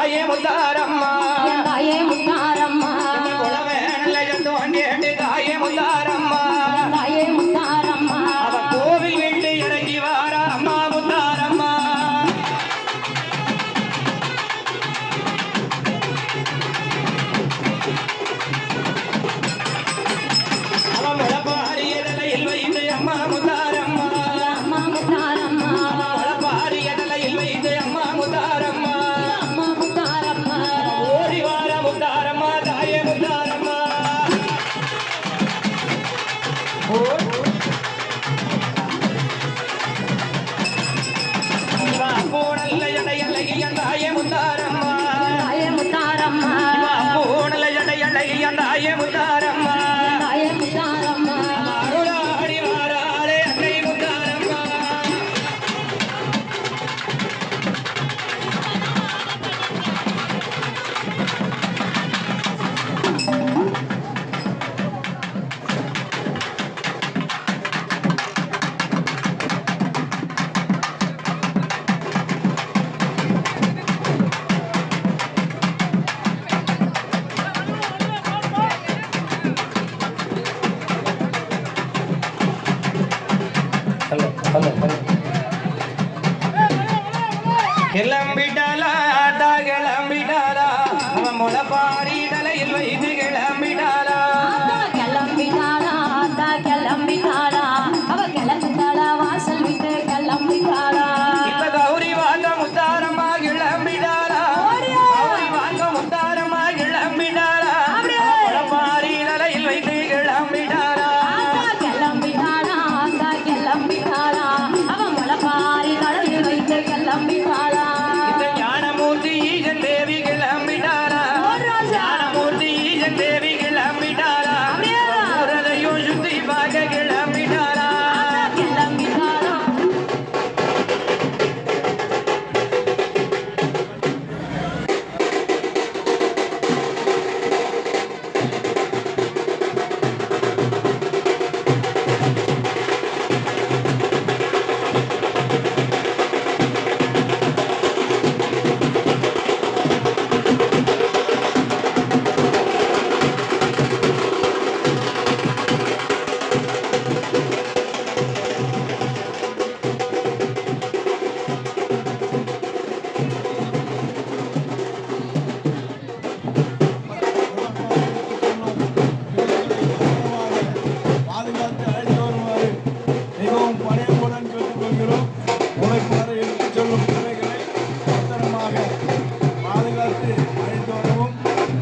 தாயே முத்தாரம்மா தாயே முத்தாரம்மா குலவேணல்ல தோண்டியண்டு தாயே முத்தாரம்மா தாயே முத்தாரம்மா அவ கோவில் வீட்டு இறங்கி வாரா அம்மா முத்தாரம்மா அவ முளப்பாரியதலையில் வைத்து அம்மா முத்தாரம்மா அம்மா முத்தாரம்மா முளப்பாரியதலையில் வைத்து அம்மா முத்தாரம்மா அம்மா முத்தாரம்மா ஓடி வார முத்தாரம்மா தாயே முத்தாரம்மா போனல்ல எடையழகிய தாயே முத்தாரம்மா தாயே முத்தாரம்மா போனல எடையழகிய தாயே முத்தாரம்மா தாயே முத்தாரம்மா அருளாடி வாராளே அன்னை முத்தாரம்மா கிளம்பிட்டாளா ஆட்டா கிளம்பிட்டாளா அவன் முளப்பாரி தலையில் வைத்து கிளம்பிட்டாளா கிளம்பிட்டாளா ஆத்தா கிளம்பிட்டாளா அவ கிளம்பிட்டாளா வாசல் விட்டு கிளம்பிட்டாளா இப்ப கௌரி வாங்க முத்தாரம்மா கிளம்பிட்டாளா கௌரி வாங்க முத்தாரம்மா கிளம்பிட்டாளா முளப்பாரி தலையில் வைத்து கிளம்பிட்டாளா கிளம்பிட்டாளா ஆத்தா கிளம்பிட்டாளா அவ முளப்பாரி தலையில் வைத்து கிளம்பிட்டாளா இந்த ஞானமூர்த்தி ஈசன் தேவி கிளம்பிட்டாளா ஞானமூர்த்தி ஈசன் தேவி கிளம்பிட்டாளா ஊரதையும் சுத்தி பார்க்க கிளம்பிட்டாளா கிளம்பிட்டாளா பாதுகாத்து அழைத்து வருமாறு மிகவும் பணியுடன் கேட்டுக்கொள்கிறோம். உழைப்பாறு எடுத்துச் செல்லும் பிள்ளைகளை பத்திரமாக பாதுகாத்து